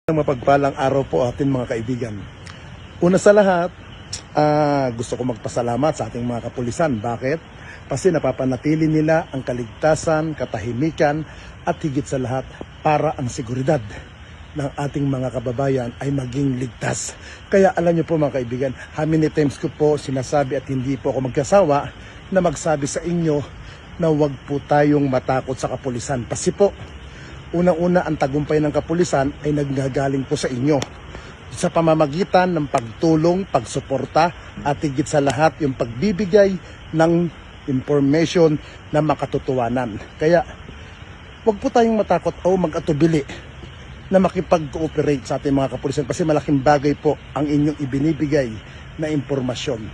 Mapagpalang araw po ating mga kaibigan. Una sa lahat, gusto ko magpasalamat sa ating mga kapulisan. Bakit? Kasi napapanatili nila ang kaligtasan, katahimikan at higit sa lahat para ang seguridad ng ating mga kababayan ay maging ligtas. Kaya alam niyo po mga kaibigan, how many times ko po sinasabi at hindi po ako magkasawa na magsabi sa inyo na huwag po tayong matakot sa kapulisan. Kasi po, unang-una ang tagumpay ng kapulisan ay naggagaling po sa inyo sa pamamagitan ng pagtulong, pagsuporta at higit sa lahat yung pagbibigay ng information na makatotohanan. Kaya huwag po tayong matakot o mag-atubili na makipag-cooperate sa ating mga kapulisan kasi malaking bagay po ang inyong ibinibigay na impormasyon.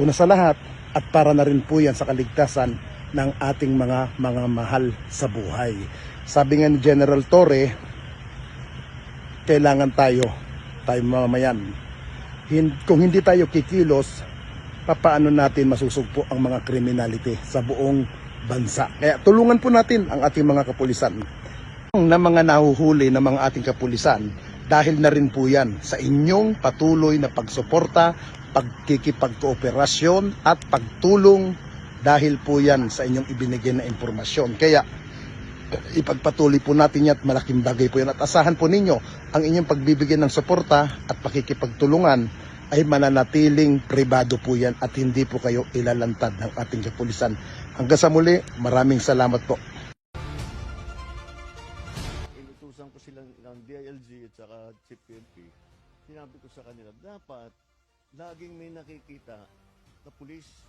Una sa lahat at para na rin po yan sa kaligtasan ng ating mga mahal sa buhay. Sabi nga ni General Torre, kailangan tayo mamamayan. Kung hindi tayo kikilos, papaano natin masusugpo ang mga kriminality sa buong bansa. Kaya tulungan po natin ang ating mga kapulisan. Na mga nahuhuli ng mga ating kapulisan, dahil na rin po yan sa inyong patuloy na pagsuporta, pagkikipagkooperasyon at pagtulong, dahil po yan sa inyong ibinigay na impormasyon. Kaya ipagpatuloy po natin yan at malaking bagay po yan. At asahan po ninyo ang inyong pagbibigay ng suporta at pakikipagtulungan ay mananatiling pribado po yan at hindi po kayo ilalantad ng ating kapulisan. Hanggang sa muli, maraming salamat po. Inutusan ko silang ng DILG at saka Chief PNP. Sinabi ko sa kanila, dapat laging may nakikita na pulis.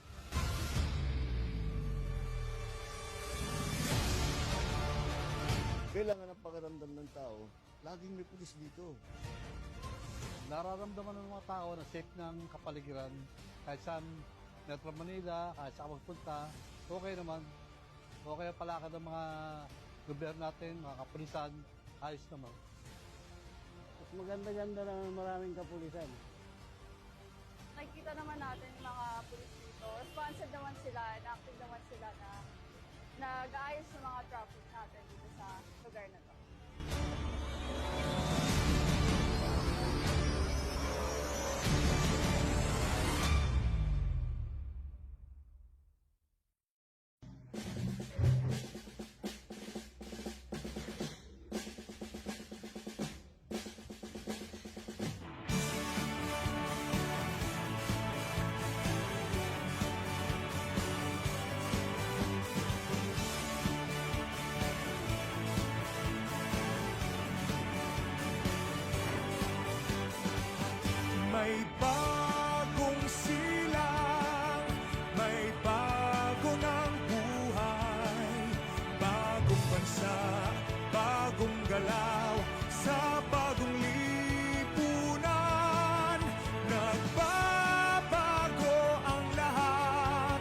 Kailangan ang pakiramdam ng tao, laging may pulis dito. Nararamdaman ng mga tao na safe ng kapaligiran kahit saan Metro Manila, kahit saan magpunta, okay naman. Okay ang palakad ng mga gobyerno natin, mga kapulisan, ayos naman. Mas maganda-ganda na maraming kapulisan. Nakikita naman natin yung mga pulis dito. Responsive naman sila, active naman sila na nag-aayos ng mga traffic natin dito sa lugar na to. May bagong silang, may bago ng buhay, bagong bansa, bagong galaw, sa bagong lipunan. Nagbabago ang lahat,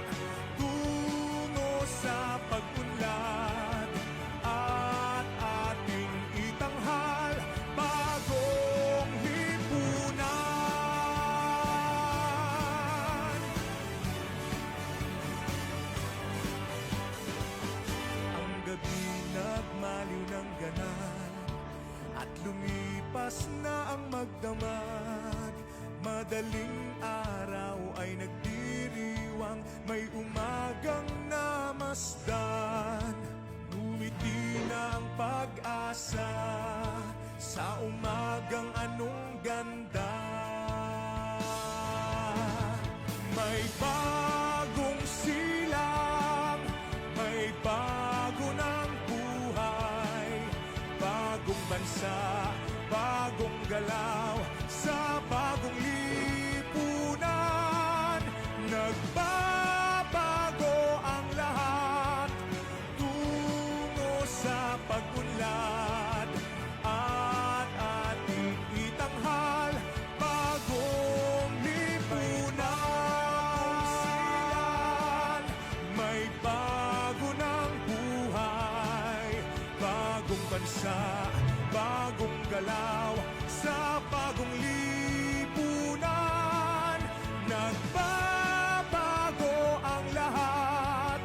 tungo sa pag-unlad, at ating itanghal, bagong lipunan. Nagmaliw ng ganap at lumipas na ang magdamag. Madaling araw ay nagdiriwang, may umagang namasdan. Ngumiti na ang pag-asa sa umagang anong ganda. May bagong silang, may bago ng buhay, bagong bansa, bagong galaw, sa bagong lipunan. Nagbabago ang lahat, tungo sa pag-unlad, at ating itanghal, bagong lipunan. May bago ng buhay, bagong bansa, bagong galaw, sa bagong lipunan. Nagbabago ang lahat,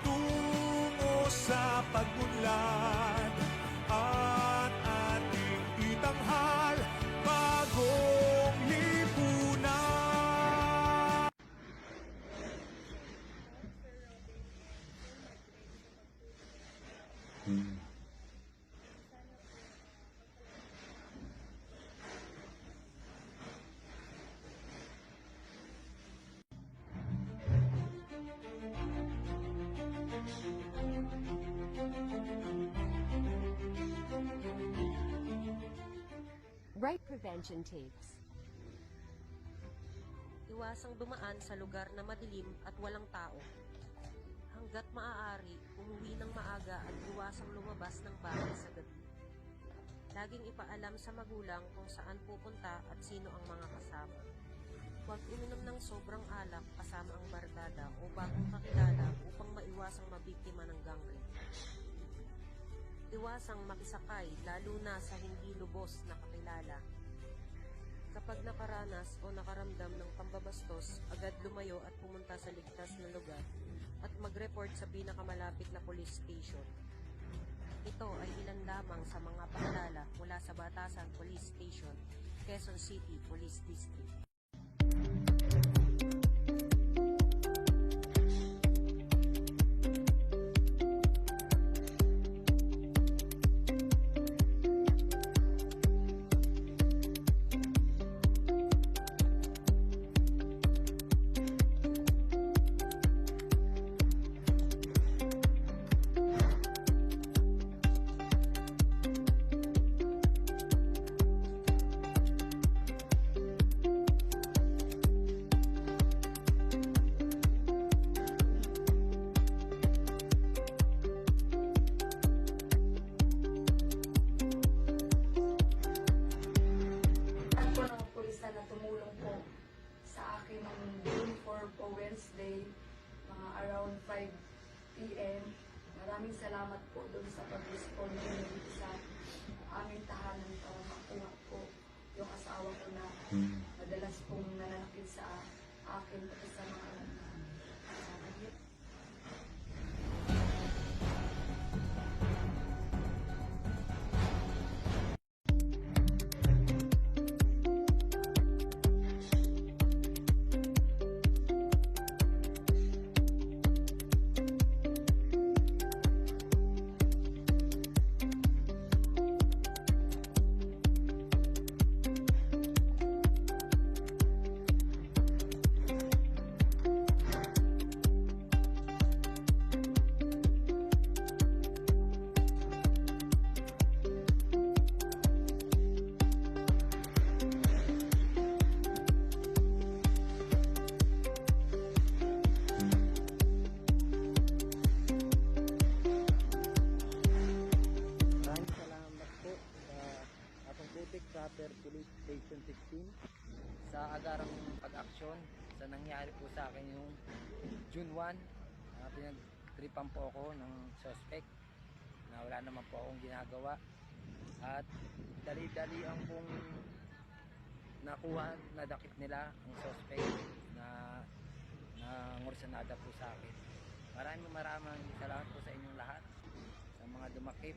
tungo sa pag-unlad, at ating itanghal. bagong lipunan. Right prevention tips. Iwasang dumaan sa lugar na madilim at walang tao. Hanggat maaari, umuwi ng maaga at iwasang lumabas ng bahay sa gabi. Laging ipaalam sa magulang kung saan pupunta at sino ang mga kasama. Huwag uminom ng sobrang alak kasama ang barkada o bagong kakilala upang maiwasang mabiktima ng gang rape. Iwasang makisakay lalo na sa hindi lubos na kakilala. Kapag nakaranas o nakaramdam ng pambabastos, agad lumayo at pumunta sa ligtas na lugar at mag-report sa pinakamalapit na police station. Ito ay ilan lamang sa mga paalala mula sa Batasan Police Station, Quezon City Police District. Po ng pulisan na tumulong po sa akin ng June 4 po Wednesday, mga around 5 p.m. Maraming salamat po doon sa pag-respond niyo dito sa aming tahanan para makuha po yung asawa ko na madalas pong nananakit sa akin pati sa mga Maraming salamat po sa atong Putik Proper Police Station 16 sa agarang pag-aksyon sa nangyari po sa akin yung June 1. Pinag-tripan po ako ng suspect na wala naman po akong ginagawa at dali-dali ang pong nakuha, nadakip nila ang suspect na ngursanada po sa akin. Maraming salamat po sa inyong lahat, sa mga dumakip,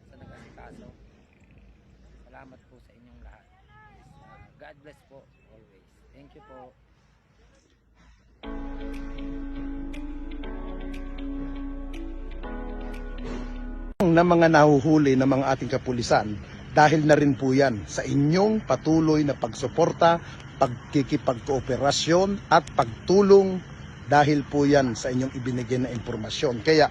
sa nag-asikaso. Salamat po sa inyong lahat. God bless po always. Thank you po. Na mga nahuhuli ng mga ating kapulisan dahil na rin po yan sa inyong patuloy na pagsuporta, pagkikipagkooperasyon at pagtulong dahil po yan sa inyong ibinigay na impormasyon. Kaya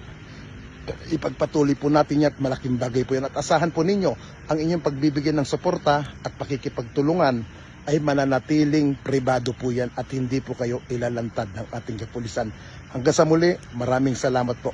ipagpatuloy po natin yan at malaking bagay po yan at asahan po ninyo ang inyong pagbibigay ng suporta at pakikipagtulungan ay mananatiling pribado po yan at hindi po kayo ilalantad ng ating kapulisan. Hanggang sa muli, maraming salamat po.